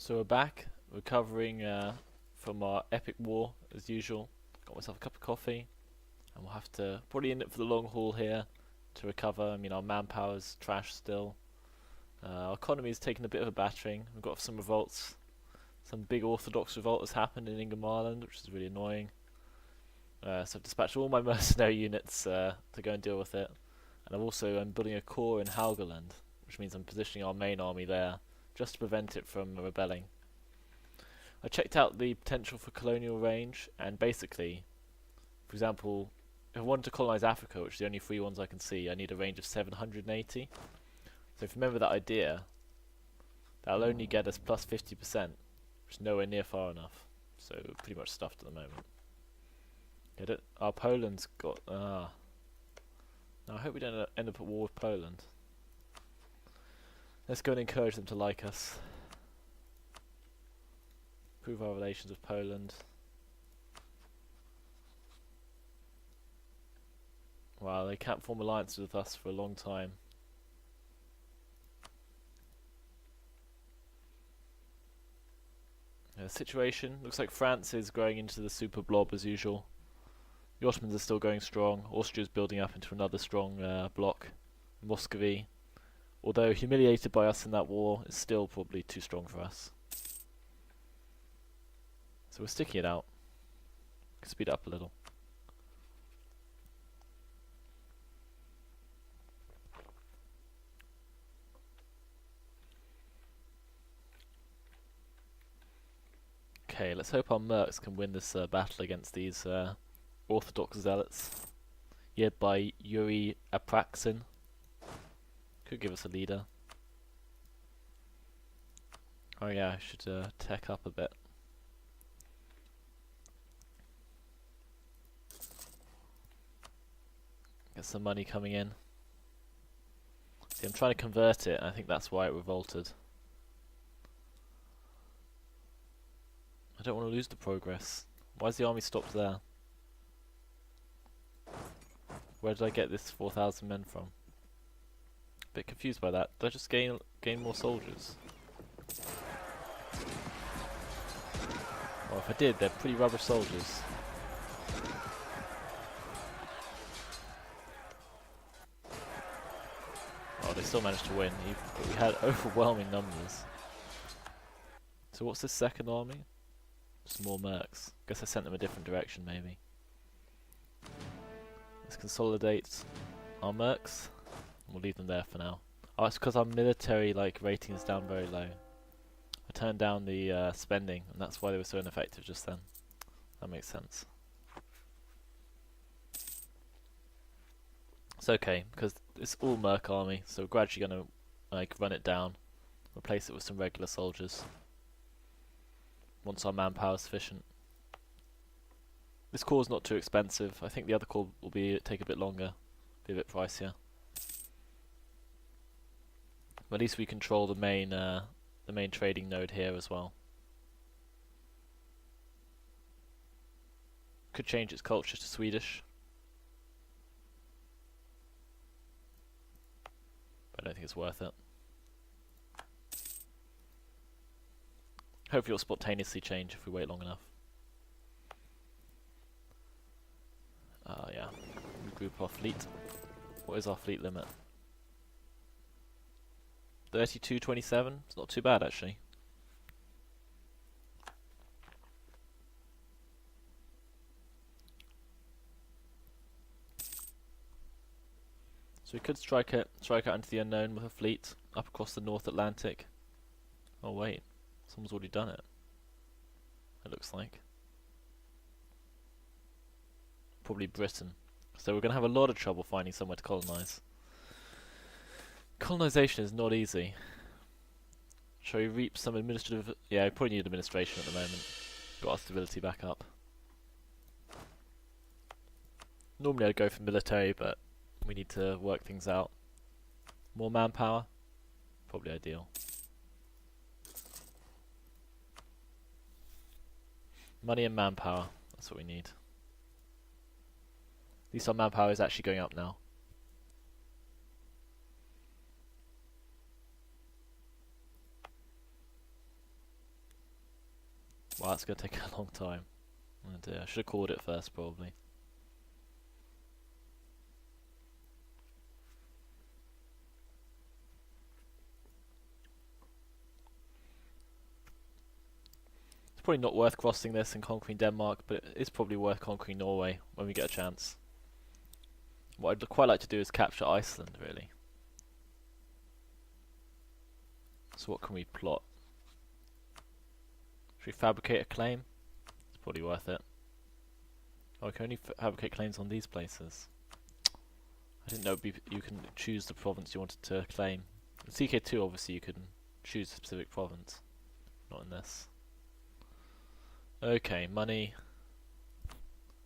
So we're back, recovering from our epic war as usual. Got myself a cup of coffee, and we'll have to probably in it for the long haul here to recover. I mean, our manpower's trash still. Our economy is taking a bit of a battering. We've got some revolts. Some big Orthodox revolt has happened in Ingham Island, which is really annoying. So I've dispatched all my mercenary units to go and deal with it. And I'm building a core in Haugaland, which means I'm positioning our main army there just to prevent it from rebelling. I checked out the potential for colonial range, and basically, for example, if I wanted to colonize Africa, which is the only free ones I can see, I need a range of 780. So if you remember that idea, that'll only get us plus 50%, which is nowhere near far enough. So we're pretty much stuffed at the moment. Get it? Our Poland's got... Now I hope we don't end up at war with Poland. Let's go and encourage them to like us. Improve our relations with Poland. Wow, they can't form alliances with us for a long time. The situation looks like France is growing into the super blob as usual. The Ottomans are still going strong. Austria's building up into another strong bloc. Muscovy, although humiliated by us in that war, is still probably too strong for us. So we're sticking it out. Speed up a little. Okay, let's hope our mercs can win this battle against these Orthodox zealots. Led by Yuri Apraxin. Could give us a leader. Oh yeah, I should tech up a bit. Get some money coming in. See, I'm trying to convert it, and I think that's why it revolted. I don't want to lose the progress. Why is the army stopped there? Where did I get this 4,000 men from? Bit confused by that. Did I just gain more soldiers? Well, if I did, they're pretty rubbish soldiers. Oh, they still managed to win. We had overwhelming numbers. So what's this second army? Some more mercs. Guess I sent them a different direction, maybe. Let's consolidate our mercs. We'll leave them there for now. Oh, it's because our military rating is down very low. I turned down the spending, and that's why they were so ineffective just then. That makes sense. It's okay, because it's all merc army, so we're gradually going to run it down, replace it with some regular soldiers. Once our manpower is sufficient. This core is not too expensive. I think the other core will take a bit longer, be a bit pricier. But at least we control the main trading node here as well. Could change its culture to Swedish, but I don't think it's worth it. Hopefully it'll spontaneously change if we wait long enough. Yeah, regroup our fleet. What is our fleet limit? 3227? It's not too bad actually. So we could strike out into the unknown with a fleet up across the North Atlantic. Oh wait, someone's already done it. It looks like. Probably Britain. So we're going to have a lot of trouble finding somewhere to colonize. Colonization is not easy. Shall we reap some administrative... Yeah, we probably need administration at the moment. Got our stability back up. Normally I'd go for military, but we need to work things out. More manpower? Probably ideal. Money and manpower. That's what we need. At least our manpower is actually going up now. Well, that's going to take a long time. And I should have called it first, probably. It's probably not worth crossing this and conquering Denmark, but it is probably worth conquering Norway when we get a chance. What I'd quite like to do is capture Iceland, really. So what can we plot? Should we fabricate a claim? It's probably worth it. Oh, I can only fabricate claims on these places. I didn't know you can choose the province you wanted to claim. In CK2, obviously, you can choose a specific province. Not in this. Okay, money.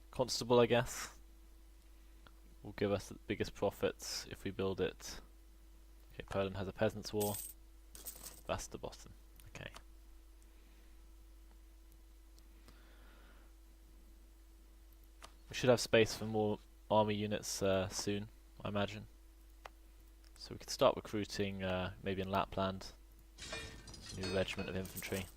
Constable, I guess, will give us the biggest profits if we build it. Okay, Poland has a peasants' war. That's the bottom. Okay. We should have space for more army units soon, I imagine. So we could start recruiting maybe in Lapland. New regiment of infantry.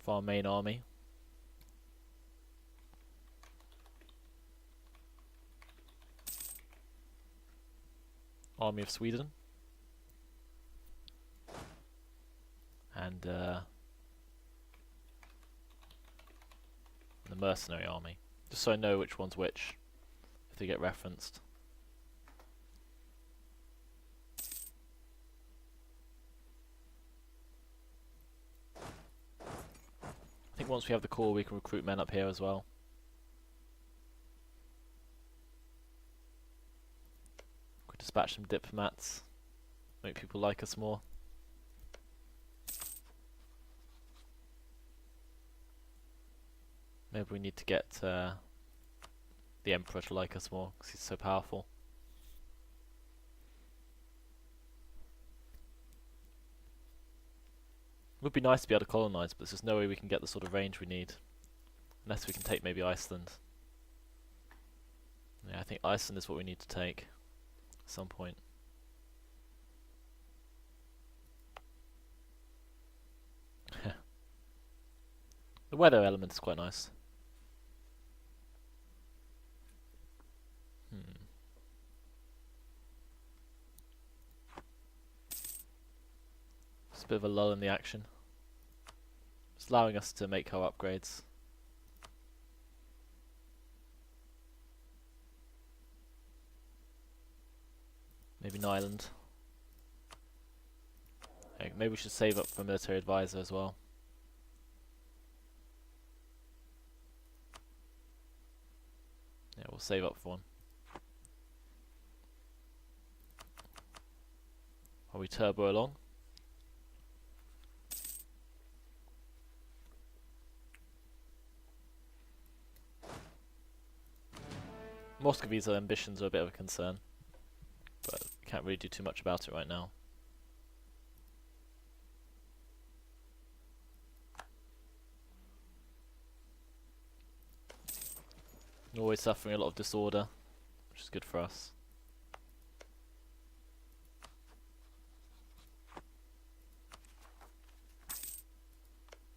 For our main army. Army of Sweden. And the mercenary army. Just so I know which one's which, if they get referenced. I think once we have the core, we can recruit men up here as well. Could dispatch some diplomats, make people like us more. Maybe we need to get the Emperor to like us more, because he's so powerful. It would be nice to be able to colonise, but there's just no way we can get the sort of range we need. Unless we can take maybe Iceland. Yeah, I think Iceland is what we need to take at some point. The weather element is quite nice. Just a bit of a lull in the action. It's allowing us to make our upgrades. Maybe an island. Okay, maybe we should save up for a military advisor as well. Yeah, we'll save up for one. While we turbo along. Muscovy's ambitions are a bit of a concern, but can't really do too much about it right now. Always suffering a lot of disorder, which is good for us.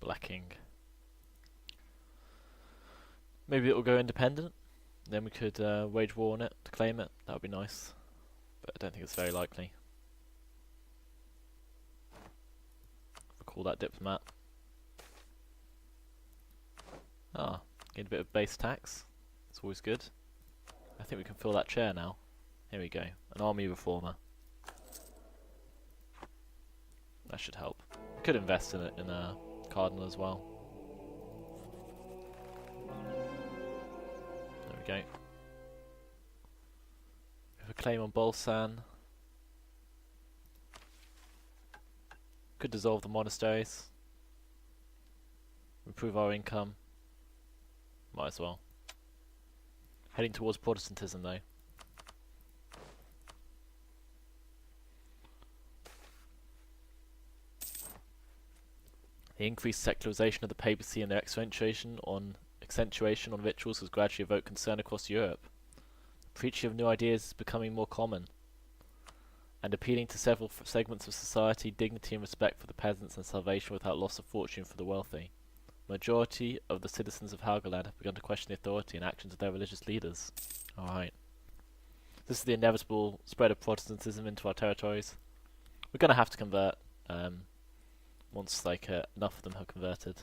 Blacking. Maybe it will go independent. Then we could wage war on it to claim it. That would be nice, but I don't think it's very likely. Recall that diplomat. Ah, get a bit of base tax. It's always good. I think we can fill that chair now. Here we go. An army reformer. That should help. We could invest in it in a cardinal as well. There we go. We have a claim on Bolsan. Could dissolve the monasteries. Improve our income. Might as well. Heading towards Protestantism though. The increased secularization of the papacy and their accentuation on accentuation on rituals has gradually evoked concern across Europe. The preaching of new ideas is becoming more common, and appealing to several segments of society, dignity and respect for the peasants and salvation without loss of fortune for the wealthy. The majority of the citizens of Helgoland have begun to question the authority and actions of their religious leaders. Alright. This is the inevitable spread of Protestantism into our territories. We're going to have to convert once enough of them have converted.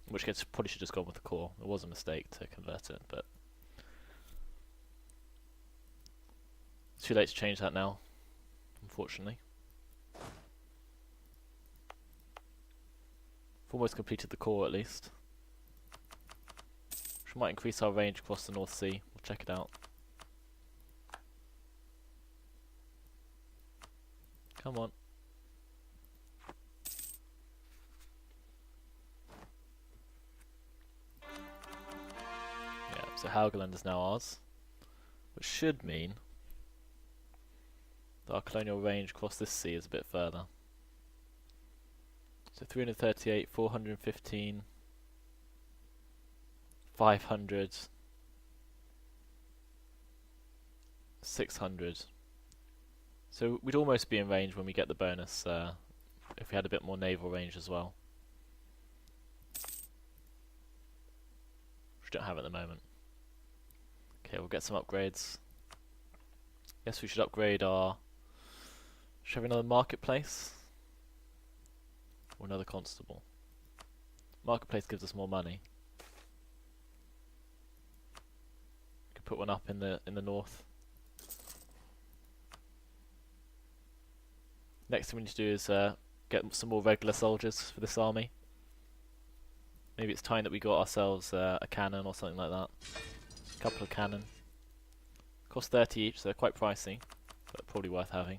In which case, probably should just go with the core. It was a mistake to convert it, but it's too late to change that now, unfortunately. We've almost completed the core at least. Which might increase our range across the North Sea. We'll check it out. Come on. So Helgoland is now ours, which should mean that our colonial range across this sea is a bit further. So 338, 415, 500, 600. So we'd almost be in range when we get the bonus if we had a bit more naval range as well, which we don't have at the moment. Okay, we'll get some upgrades. Guess we should upgrade our... Should we have another marketplace? Or another constable? Marketplace gives us more money. We could put one up in the north. Next thing we need to do is get some more regular soldiers for this army. Maybe it's time that we got ourselves a cannon or something like that. Couple of cannon. Cost 30 each, so they're quite pricey, but probably worth having.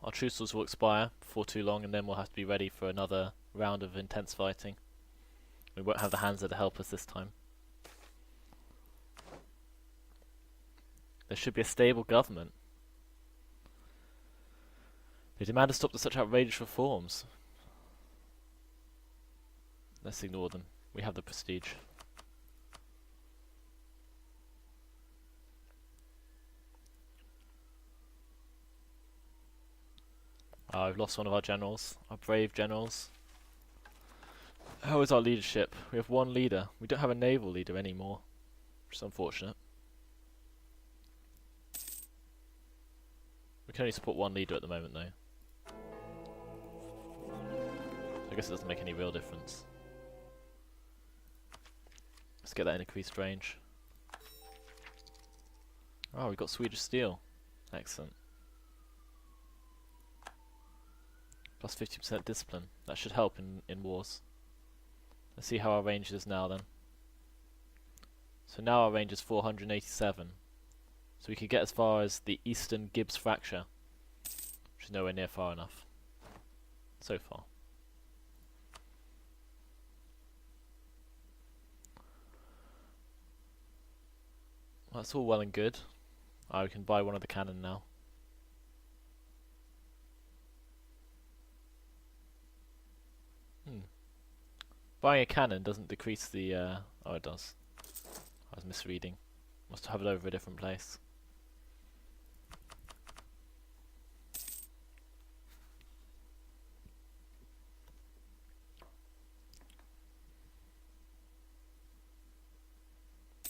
Our truces will expire before too long, and then we'll have to be ready for another round of intense fighting. We won't have the Hansa to help us this time. There should be a stable government. They demand a stop to such outrageous reforms. Let's ignore them. We have the prestige. I've lost one of our generals. Our brave generals. How is our leadership? We have one leader. We don't have a naval leader anymore, which is unfortunate. We can only support one leader at the moment though. I guess it doesn't make any real difference. Let's get that in increased range. Oh, we've got Swedish steel. Excellent. Plus 50% discipline. That should help in wars. Let's see how our range is now then. So now our range is 487. So we could get as far as the eastern Gibbs fracture, which is nowhere near far enough. So far. Well, that's all well and good. We can buy one of the cannon now. Buying a cannon doesn't decrease the... oh, it does. I was misreading. Must have it over a different place.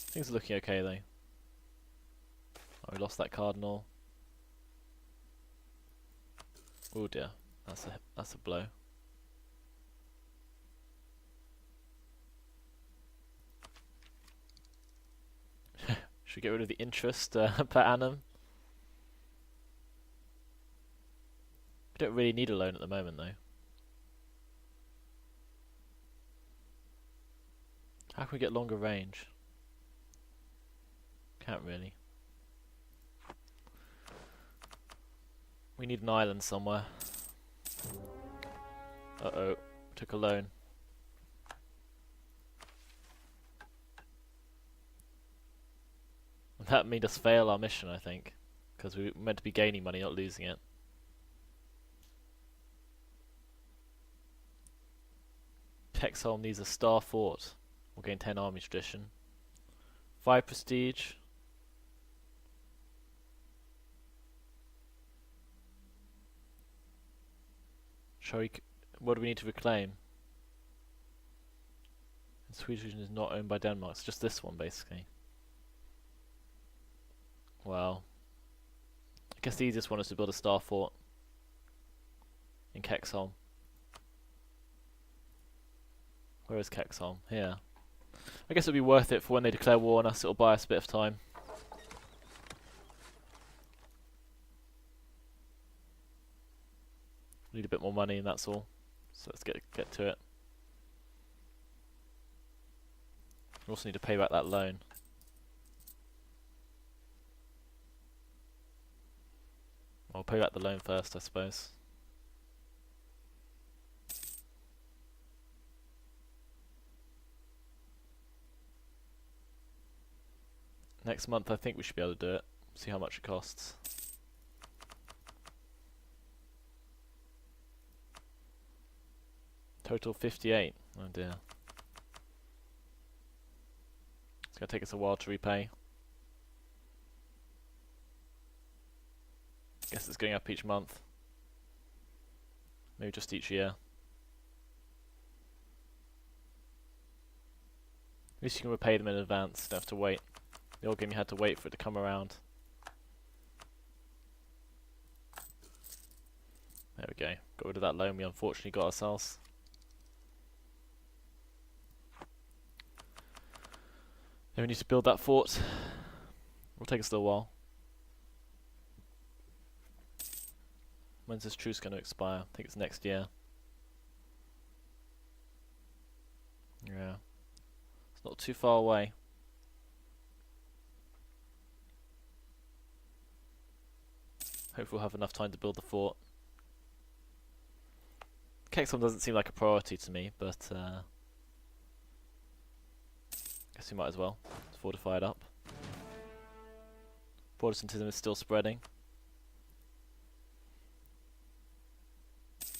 Things are looking okay though. Oh, we lost that cardinal. Oh dear, that's a blow. Should we get rid of the interest per annum? We don't really need a loan at the moment though. How can we get longer range? Can't really. We need an island somewhere. Uh-oh, took a loan. That made us fail our mission, I think. Because we were meant to be gaining money, not losing it. Kexholm needs a star fort. We'll gain 10 army tradition. 5 prestige. What do we need to reclaim? The Swedish region is not owned by Denmark. It's just this one, basically. Well, I guess the easiest one is to build a star fort in Kexholm. Where is Kexholm? Here. I guess it'll be worth it for when they declare war on us. It'll buy us a bit of time. Need a bit more money and that's all. So let's get to it. We also need to pay back that loan. I'll pay back the loan first, I suppose. Next month I think we should be able to do it. See how much it costs. Total 58. Oh dear. It's going to take us a while to repay. Guess it's going up each month. Maybe just each year. At least you can repay them in advance, don't have to wait. The old game you had to wait for it to come around. There we go. Got rid of that loan we unfortunately got ourselves. Then we need to build that fort. It'll take us a little while. When's this truce going to expire? I think it's next year. Yeah. It's not too far away. Hopefully we'll have enough time to build the fort. Kexholm doesn't seem like a priority to me, but guess we might as well fortify it up. Protestantism is still spreading.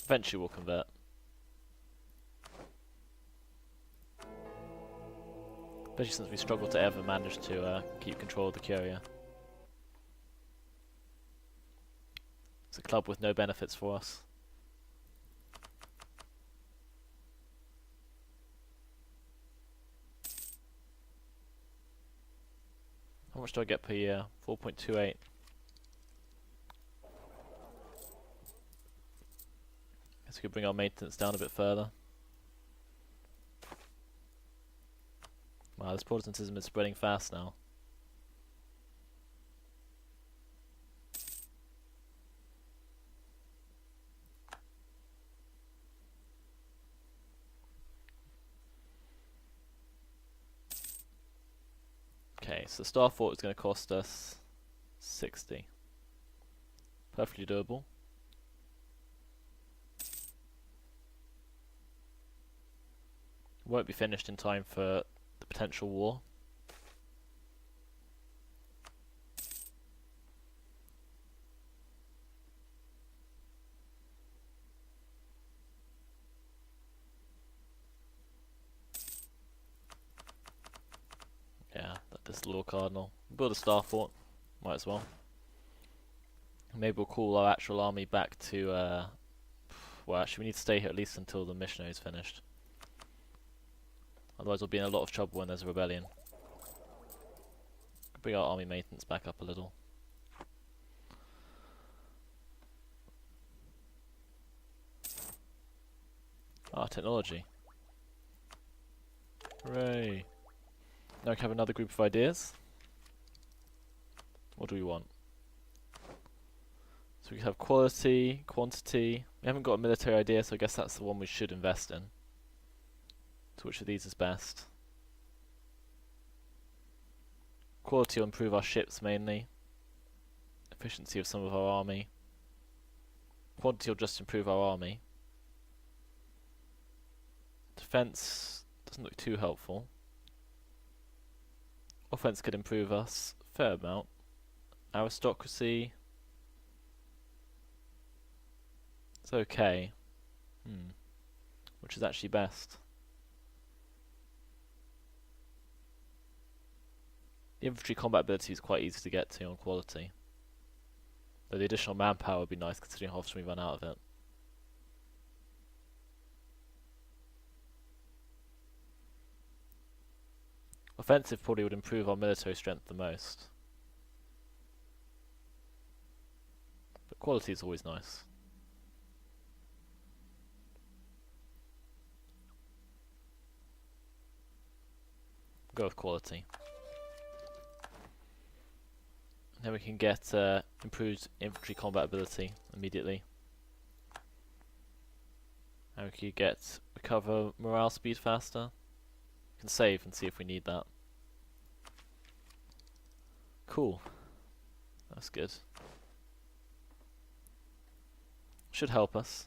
Eventually we'll convert. Especially since we struggle to ever manage to keep control of the Curia. It's a club with no benefits for us. How much do I get per year? 4.28. Guess we could bring our maintenance down a bit further. Wow, this Protestantism is spreading fast now. Okay, so the Star Fort is going to cost us 60. Perfectly doable. Won't be finished in time for the potential war. Yeah, this little cardinal. Build a star fort, might as well. Maybe we'll call our actual army back to, well actually we need to stay here at least until the missionary is finished. Otherwise we'll be in a lot of trouble when there's a rebellion. Bring our army maintenance back up a little. Ah, technology. Hooray! Now we can have another group of ideas. What do we want? So we have quality, quantity. We haven't got a military idea, so I guess that's the one we should invest in. So which of these is best? Quality will improve our ships mainly. Efficiency of some of our army. Quantity will just improve our army. Defense doesn't look too helpful. Offense could improve us. Fair amount. Aristocracy. It's okay. Which is actually best? The infantry combat ability is quite easy to get to on quality. Though the additional manpower would be nice considering how often we run out of it. Offensive probably would improve our military strength the most. But quality is always nice. Go with quality. Then we can get improved infantry combat ability immediately. And we can get recover morale speed faster. We can save and see if we need that. Cool. That's good. Should help us.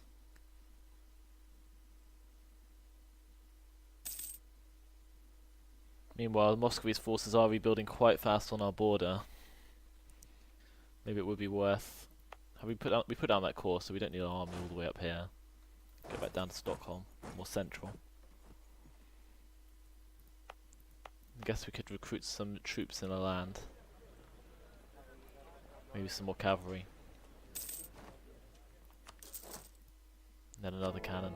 Meanwhile, Muscovy's forces are rebuilding quite fast on our border. Maybe it would be worth... we put down that course, so we don't need an army all the way up here. Go back down to Stockholm, more central. I guess we could recruit some troops in the land. Maybe some more cavalry. And then another cannon.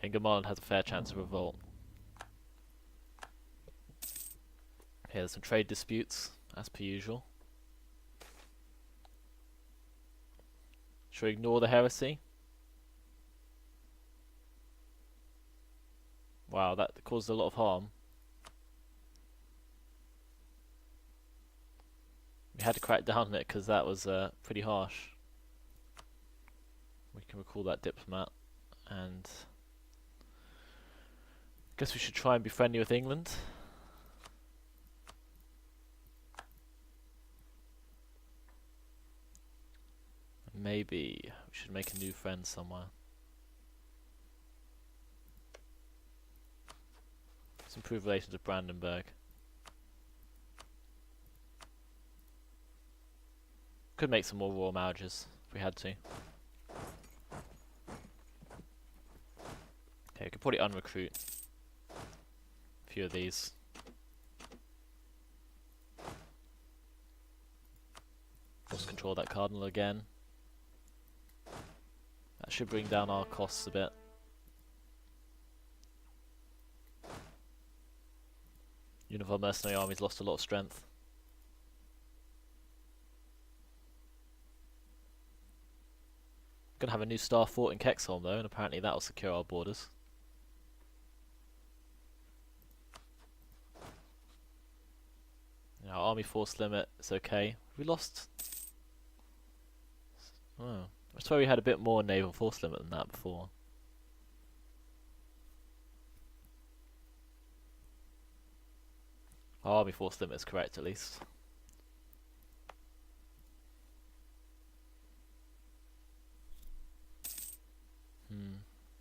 Ingermanland has a fair chance of revolt. Here, there's some trade disputes, as per usual. Should we ignore the heresy? Wow, that caused a lot of harm. We had to crack down on it because that was pretty harsh. We can recall that diplomat, and guess we should try and be friendly with England. Maybe we should make a new friend somewhere. Let's improve relations with Brandenburg. Could make some more royal marriages if we had to. Okay, we could probably unrecruit a few of these. Let's control that cardinal again. That should bring down our costs a bit. Uniform mercenary army's lost a lot of strength. Gonna have a new star fort in Kexholm though, and apparently that'll secure our borders. Our army force limit is okay. We lost... oh, I swear we had a bit more naval force limit than that before. Our army force limit is correct at least.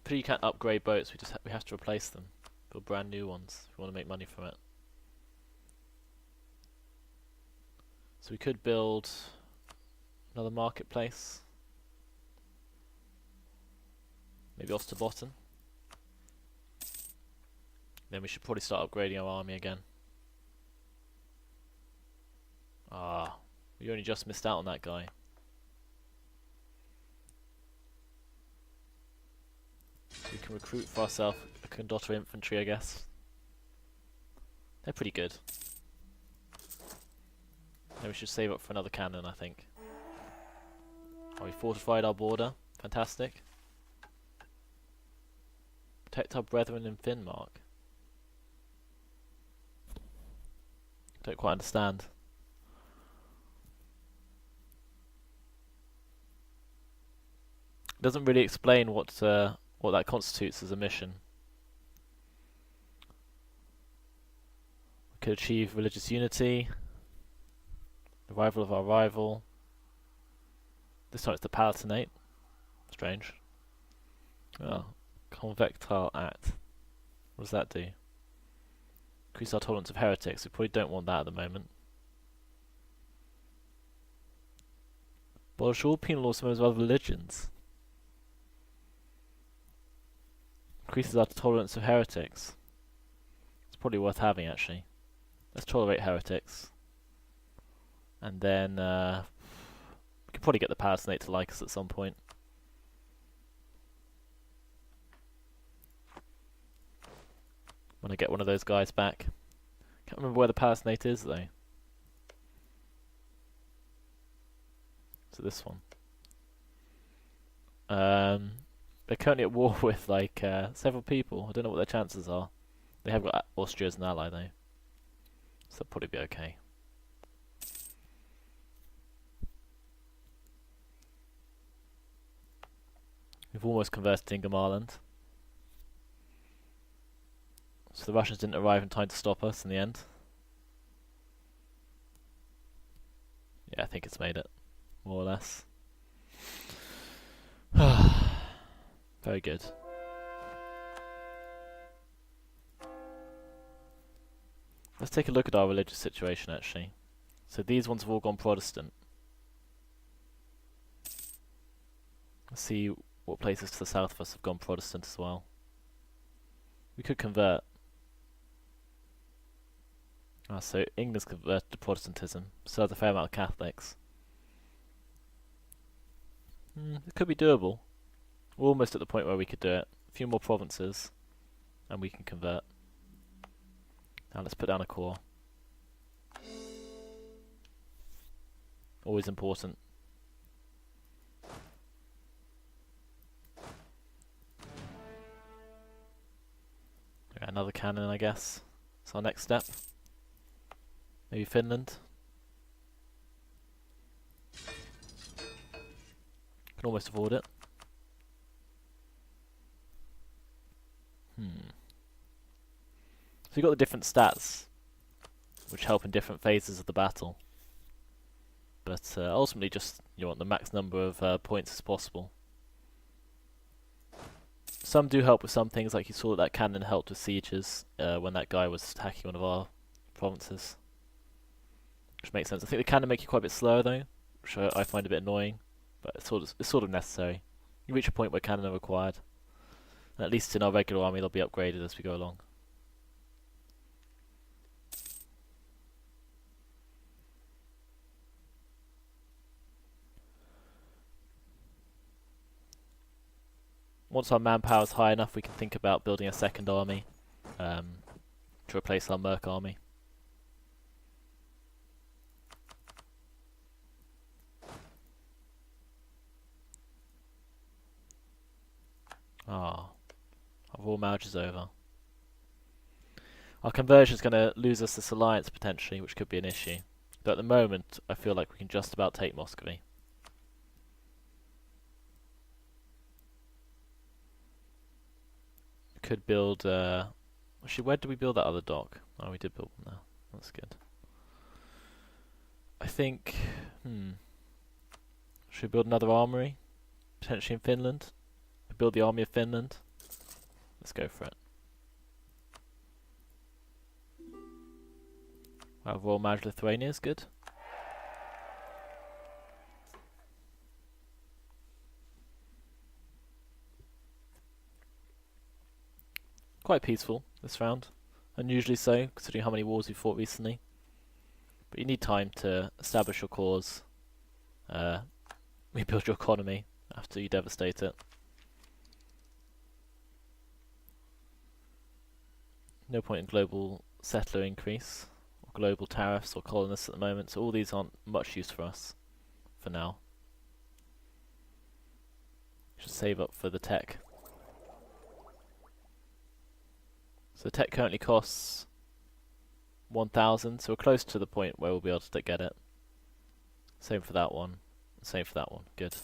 But you can't upgrade boats, we have to replace them. Build brand new ones if we want to make money from it. So we could build another marketplace. Maybe Osterbotten. Then we should probably start upgrading our army again. Ah, we only just missed out on that guy. We can recruit for ourselves a Condotter infantry, I guess. They're pretty good. Then we should save up for another cannon, I think. Oh, we fortified our border. Fantastic. Protect our brethren in Finnmark. Don't quite understand. It doesn't really explain what that constitutes as a mission. We could achieve religious unity. The rival of our rival. This time it's the Palatinate. Strange. Oh, convectile act. What does that do? Increase our tolerance of heretics. We probably don't want that at the moment. Abolish all penal laws of other religions. Increases our tolerance of heretics. It's probably worth having, actually. Let's tolerate heretics. And then, we can probably get the Palatinate to like us at some point. When I get one of those guys back. Can't remember where the Palatinate is, though. So this one. They're currently at war with, like, several people. I don't know what their chances are. They have got Austria as an ally, though. So they'll probably be okay. We've almost converted Ingamaland. So the Russians didn't arrive in time to stop us in the end. Yeah, I think it's made it. More or less. Very good. Let's take a look at our religious situation, actually. So these ones have all gone Protestant. Let's see what places to the south of us have gone Protestant as well. We could convert. So England's converted to Protestantism. Still has a fair amount of Catholics. It could be doable. We're almost at the point where we could do it. A few more provinces, and we can convert. Now let's put down a core. Always important. Yeah, another cannon, I guess. It's our next step. Maybe Finland. Can almost afford it. So you've got the different stats, which help in different phases of the battle. But ultimately, just you want the max number of points as possible. Some do help with some things, like you saw that cannon helped with sieges when that guy was attacking one of our provinces. Which makes sense. I think the cannon make you quite a bit slower though, which I find a bit annoying, but it's sort of necessary. You reach a point where cannon are required. And at least in our regular army they'll be upgraded as we go along. Once our manpower is high enough, we can think about building a second army to replace our Merc army. Our war marriage is over. Our conversion is going to lose us this alliance potentially, which could be an issue. But at the moment, I feel like we can just about take Muscovy. We could build... actually, where did we build that other dock? Oh, we did build one there. That's good. I think... Should we build another armory? Potentially in Finland? We build the army of Finland? Let's go for it. Our Royal Marriage Lithuania is good. Quite peaceful this round. Unusually so, considering how many wars we fought recently. But you need time to establish your cause, rebuild your economy after you devastate it. No point in global settler increase, or global tariffs, or colonists at the moment, so all these aren't much use for us, for now. Should save up for the tech. So the tech currently costs 1,000, so we're close to the point where we'll be able to get it. Same for that one, same for that one, good.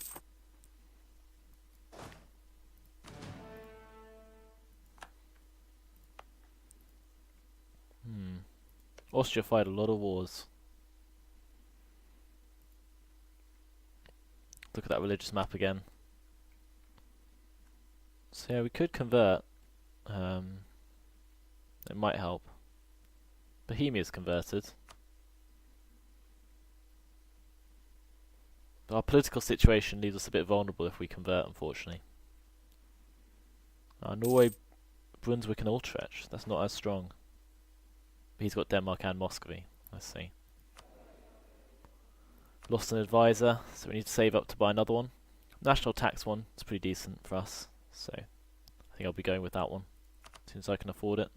Austria fight a lot of wars. Look at that religious map again. So yeah, we could convert. It might help. Bohemia's converted. But our political situation leaves us a bit vulnerable if we convert, unfortunately. Norway, Brunswick and Utrecht. That's not as strong. But he's got Denmark and Muscovy. Let's see. Lost an advisor, so we need to save up to buy another one. National tax one is pretty decent for us, so I think I'll be going with that one as soon as I can afford it.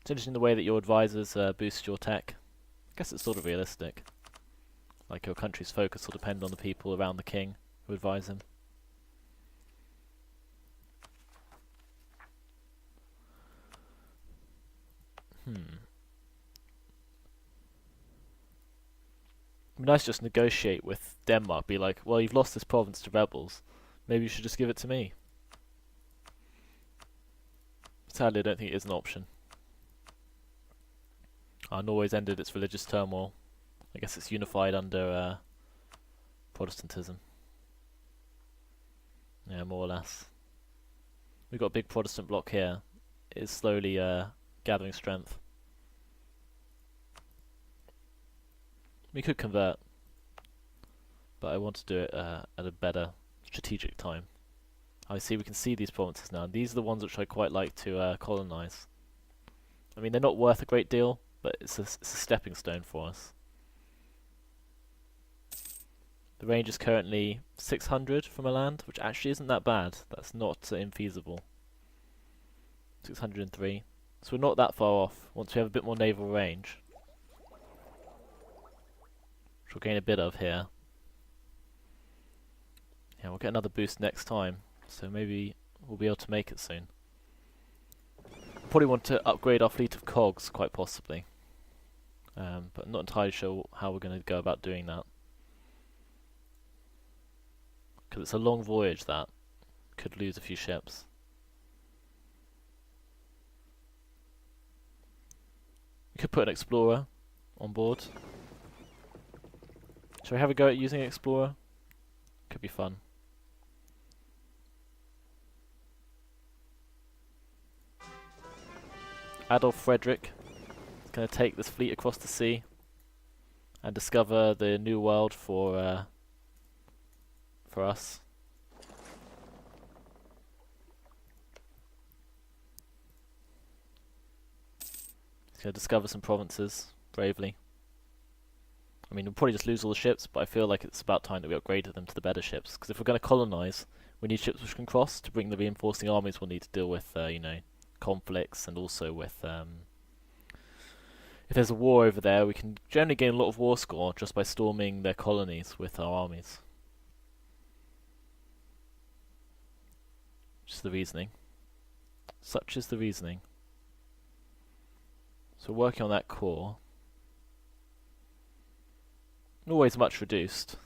It's interesting the way that your advisors boost your tech. I guess it's sort of realistic. Like your country's focus will depend on the people around the king who advise him. It'd be nice to just negotiate with Denmark, be like, well, you've lost this province to rebels, maybe you should just give it to me. Sadly, I don't think it is an option. Norway's ended its religious turmoil. I guess it's unified under Protestantism. Yeah, more or less. We've got a big Protestant bloc here. It is slowly gathering strength. We could convert, but I want to do it at a better strategic time. I see we can see these provinces now. These are the ones which I quite like to colonize. I mean, they're not worth a great deal, but it's a stepping stone for us. The range is currently 600 from a land, which actually isn't that bad. That's not infeasible. 603. So we're not that far off once we have a bit more naval range. Which we'll gain a bit of here. Yeah, we'll get another boost next time, so maybe we'll be able to make it soon. Probably want to upgrade our fleet of cogs, quite possibly. But I'm not entirely sure how we're going to go about doing that. Because it's a long voyage that could lose a few ships. We could put an explorer on board. Shall we have a go at using an explorer? Could be fun. Adolf Frederick is going to take this fleet across the sea and discover the new world for us. He's going to discover some provinces bravely. I mean, we'll probably just lose all the ships, but I feel like it's about time that we upgraded them to the better ships. Because if we're going to colonize, we need ships which can cross to bring the reinforcing armies we'll need to deal with, you know, conflicts, and also with if there's a war over there, we can generally gain a lot of war score just by storming their colonies with our armies. Just the reasoning. Such is the reasoning. So we're working on that core. Always much reduced.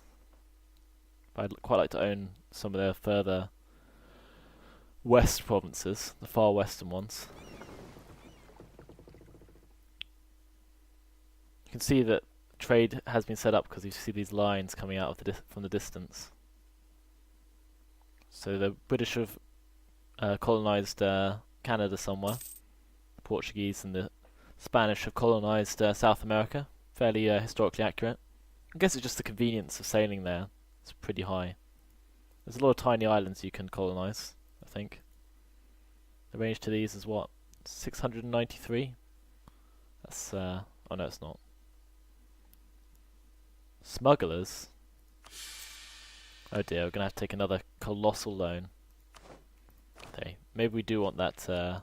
But I'd quite like to own some of their further west provinces, the far western ones. You can see that trade has been set up because you see these lines coming out of from the distance. So the British have colonized Canada somewhere. The Portuguese and the Spanish have colonized South America. Fairly historically accurate. I guess it's just the convenience of sailing there. It's pretty high. There's a lot of tiny islands you can colonize, I think. The range to these is what? 693? That's, oh no it's not. Smugglers? Oh dear, we're gonna have to take another colossal loan. Okay, maybe we do want that, oh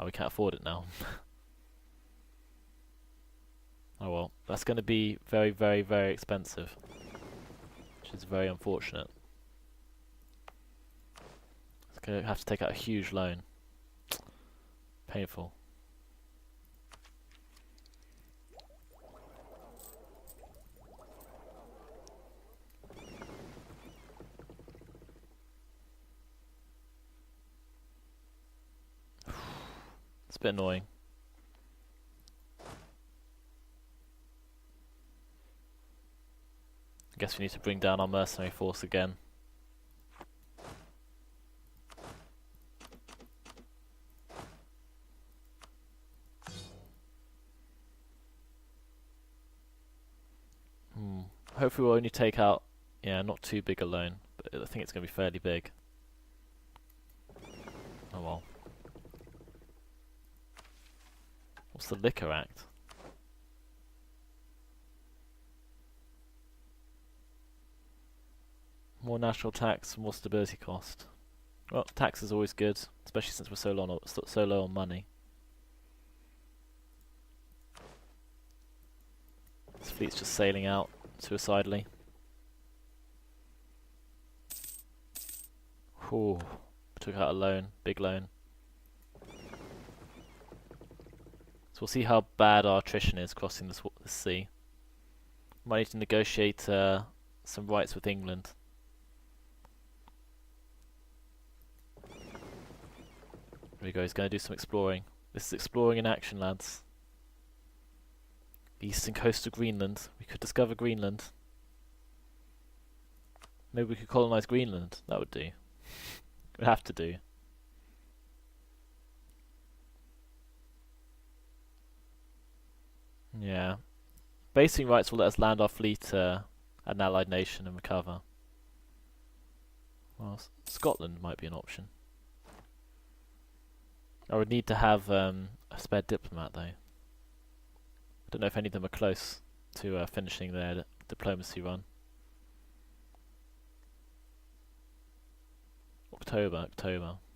we can't afford it now. Oh well, that's going to be very, very, very expensive. Which is very unfortunate. It's going to have to take out a huge loan. Painful. It's a bit annoying. Guess we need to bring down our mercenary force again. Hopefully we'll only take out, yeah, not too big a loan, but I think it's going to be fairly big. Oh well. What's the Liquor Act? More national tax, more stability cost. Well, tax is always good, especially since we're so low on money. This fleet's just sailing out suicidally. Ooh, took out a loan, big loan. So we'll see how bad our attrition is crossing the sea. Might need to negotiate some rights with England. There we go, he's going to do some exploring. This is exploring in action, lads. The eastern coast of Greenland. We could discover Greenland. Maybe we could colonize Greenland. That would do. We'd have to do. Yeah. Basing rights will let us land our fleet at an allied nation and recover. Well, Scotland might be an option. I would need to have a spare diplomat, though. I don't know if any of them are close to finishing their diplomacy run. October.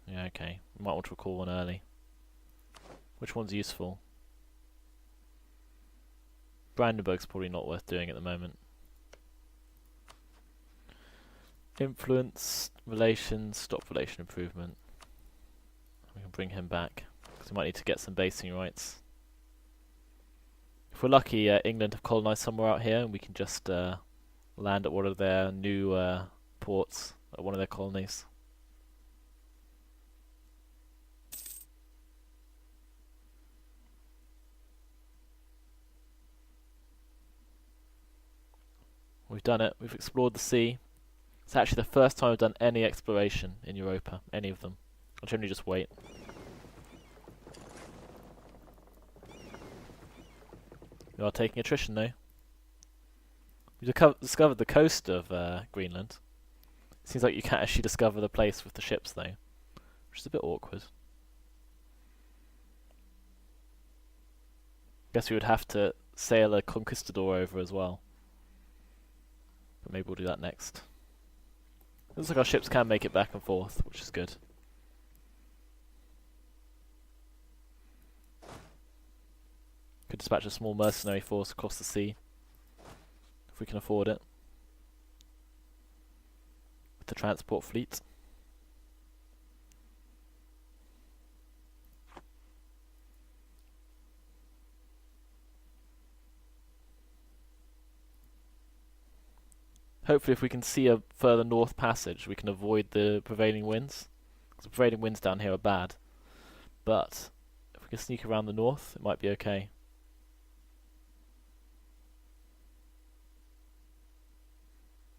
Yeah, okay. We might want to recall one early. Which one's useful? Brandenburg's probably not worth doing at the moment. Influence, relations, stop relation improvement. We can bring him back, because we might need to get some basing rights. If we're lucky, England have colonised somewhere out here, and we can just land at one of their new ports, at one of their colonies. We've done it. We've explored the sea. It's actually the first time I've done any exploration in Europa, any of them. I'll generally just wait. We are taking attrition though. We discovered the coast of Greenland. Seems like you can't actually discover the place with the ships though, which is a bit awkward. Guess we would have to sail a conquistador over as well. But maybe we'll do that next. Looks like our ships can make it back and forth, which is good. Could dispatch a small mercenary force across the sea, if we can afford it, with the transport fleet. Hopefully if we can see a further north passage, we can avoid the prevailing winds. Because the prevailing winds down here are bad. But if we can sneak around the north, it might be okay.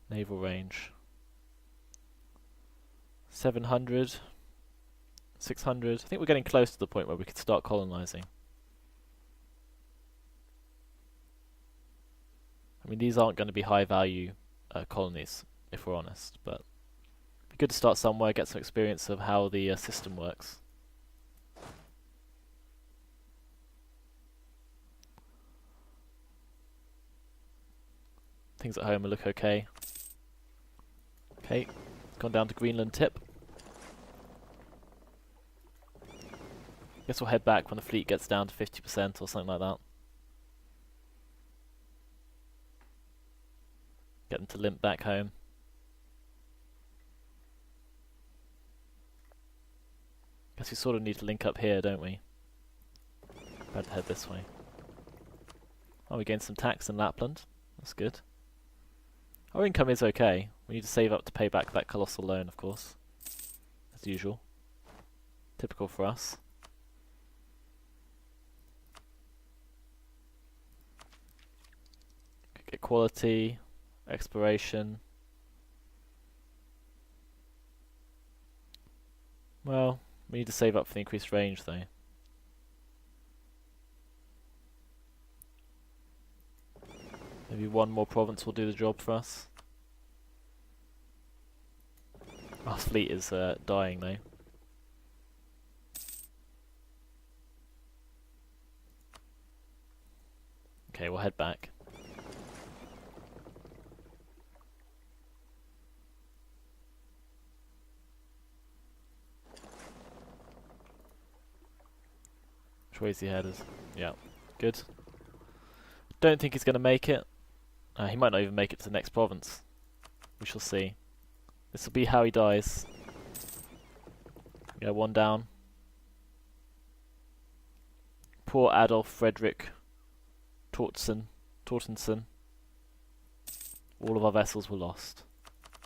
Naval range. 700. 600. I think we're getting close to the point where we could start colonizing. I mean, these aren't going to be high value colonies, if we're honest, but it'd be good to start somewhere, get some experience of how the system works. Things at home will look okay. Okay, gone down to Greenland tip. Guess we'll head back when the fleet gets down to 50% or something like that. Get them to limp back home. Guess we sort of need to link up here, don't we? Better head this way. Oh, we gained some tax in Lapland. That's good. Our income is okay. We need to save up to pay back that colossal loan, of course. As usual. Typical for us. Get quality. Exploration. Well, we need to save up for the increased range though. Maybe one more province will do the job for us. Our fleet is dying though. Okay, we'll head back. Which way's he headed? Yeah, good. Don't think he's going to make it. He might not even make it to the next province. We shall see. This will be how he dies. Yeah, one down. Poor Adolf Frederick Tortenson. All of our vessels were lost.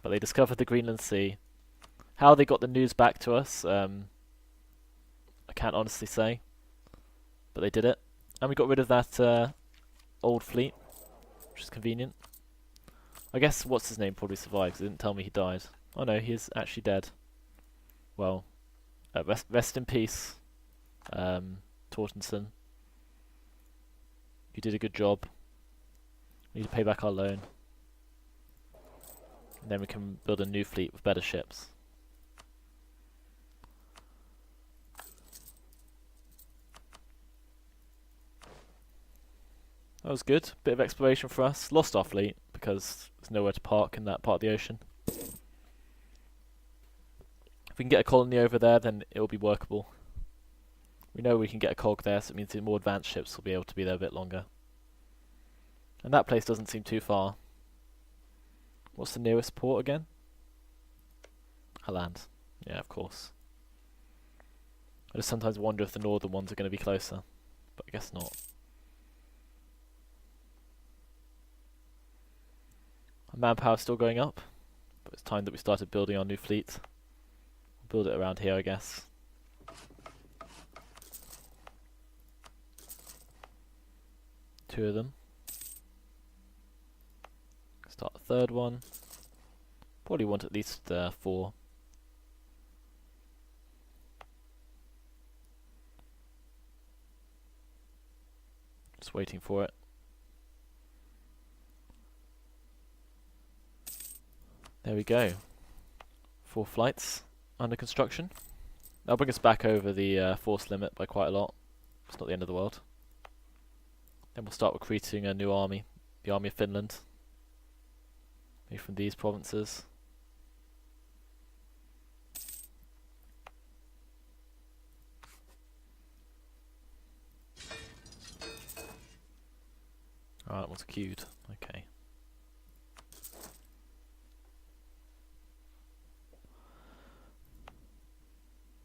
But they discovered the Greenland Sea. How they got the news back to us, I can't honestly say. But they did it. And we got rid of that old fleet, which is convenient. I guess what's his name probably survived, 'cause it didn't tell me he died. Oh no, he is actually dead. Well, rest in peace, Tortenson. You did a good job. We need to pay back our loan. And then we can build a new fleet with better ships. That was good. Bit of exploration for us. Lost our fleet because there's nowhere to park in that part of the ocean. If we can get a colony over there, then it will be workable. We know we can get a cog there, so it means the more advanced ships will be able to be there a bit longer. And that place doesn't seem too far. What's the nearest port again? Holland. Yeah, of course. I just sometimes wonder if the northern ones are going to be closer, but I guess not. Our manpower is still going up, but it's time that we started building our new fleet. We'll build it around here, I guess. Two of them. Start the third one. Probably want at least 4. Just waiting for it. There we go. 4 flights under construction. That'll bring us back over the force limit by quite a lot. It's not the end of the world. Then we'll start recruiting a new army. The Army of Finland. Maybe from these provinces. Alright, that one's queued. Okay.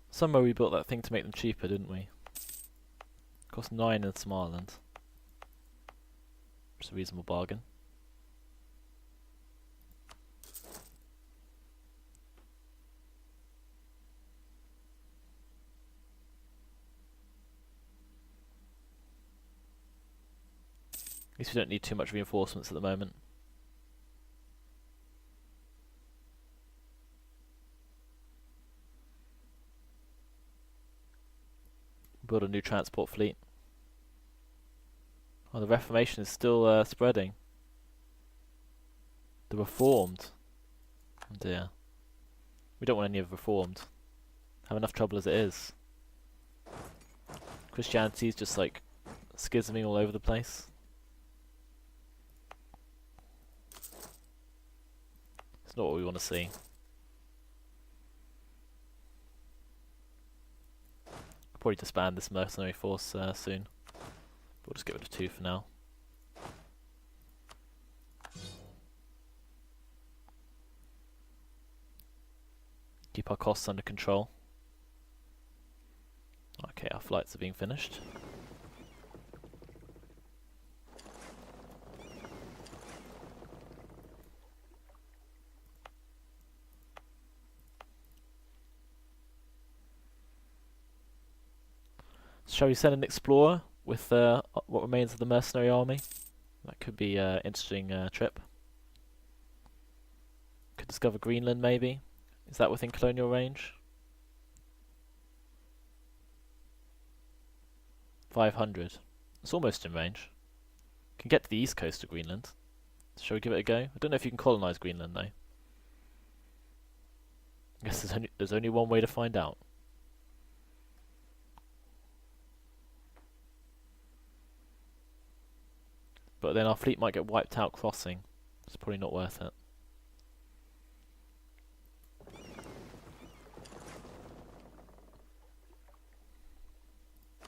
Somewhere we built that thing to make them cheaper, didn't we? Cost 9 in Somaliland. Which is a reasonable bargain. At least we don't need too much reinforcements at the moment. Build a new transport fleet. Oh, the Reformation is still spreading. The Reformed. Oh dear. We don't want any of Reformed. Have enough trouble as it is. Christianity is just like schisming all over the place. It's not what we want to see. Probably disband this mercenary force soon. We'll just get rid of 2 for now. Keep our costs under control. Okay, our flights are being finished. Shall we send an explorer with what remains of the mercenary army? That could be an interesting trip. could discover Greenland, maybe. Is that within colonial range? 500. It's almost in range. Can get to the east coast of Greenland. Shall we give it a go? I don't know if you can colonise Greenland, though. I guess there's only one way to find out. But then our fleet might get wiped out crossing. It's probably not worth it.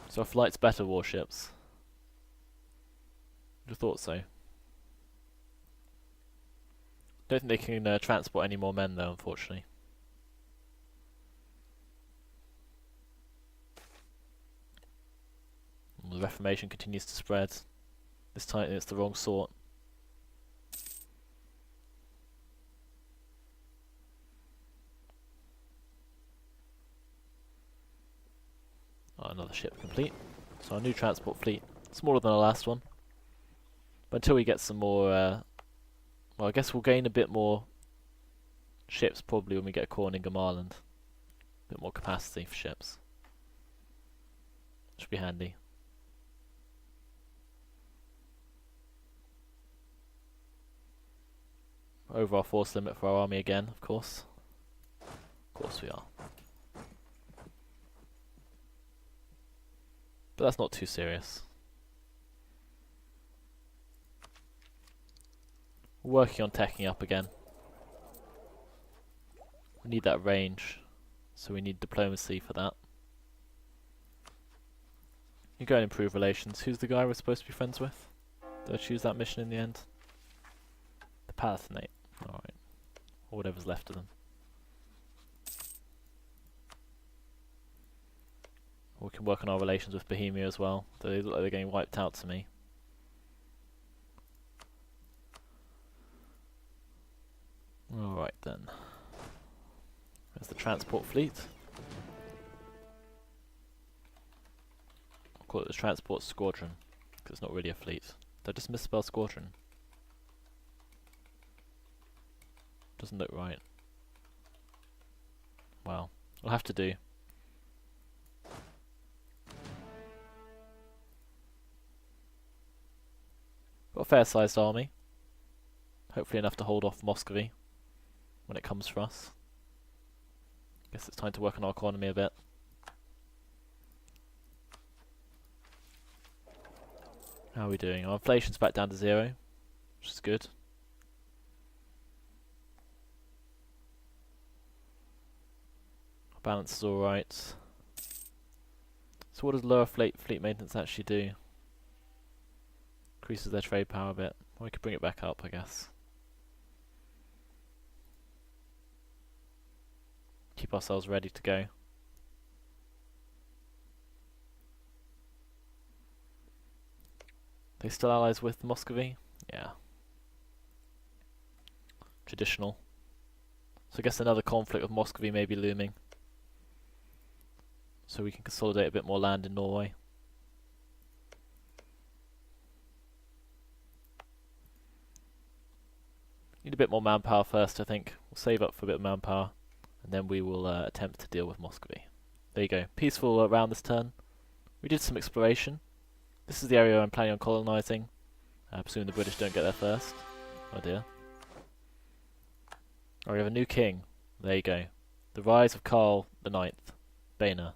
So our flight's better, warships. I'd have thought so. Don't think they can transport any more men, though, unfortunately. And the Reformation continues to spread. This time it's the wrong sort. Oh, another ship complete. So our new transport fleet, smaller than our last one. But until we get some more, well, I guess we'll gain a bit more ships probably when we get a Corningham Island. A bit more capacity for ships. Should be handy. We're over our force limit for our army again, of course. Of course we are. But that's not too serious. We're working on teching up again. We need that range, so we need diplomacy for that. You go and improve relations. Who's the guy we're supposed to be friends with? Did I choose that mission in the end? The Palatinate. Alright. Or whatever's left of them. We can work on our relations with Bohemia as well. They look like they're getting wiped out to me. Alright then. There's the transport fleet. I'll call it the transport squadron, because it's not really a fleet. Did I just misspell squadron? Doesn't look right. Well, I'll have to do. Got a fair-sized army. Hopefully enough to hold off Muscovy when it comes for us. Guess it's time to work on our economy a bit. How are we doing? Our inflation's back down to 0, which is good. Our balance is alright. So what does lower fleet maintenance actually do? Increases their trade power a bit. Or we could bring it back up, I guess. Keep ourselves ready to go. They still allies with Muscovy? Yeah. Traditional. So I guess another conflict with Muscovy may be looming. So we can consolidate a bit more land in Norway. Need a bit more manpower first, I think. We'll save up for a bit of manpower, and then we will attempt to deal with Muscovy. There you go. Peaceful round this turn. We did some exploration. This is the area I'm planning on colonising. I presume the British don't get there first. Oh dear. Oh, we have a new king. There you go. The rise of Karl the Ninth. Boehner.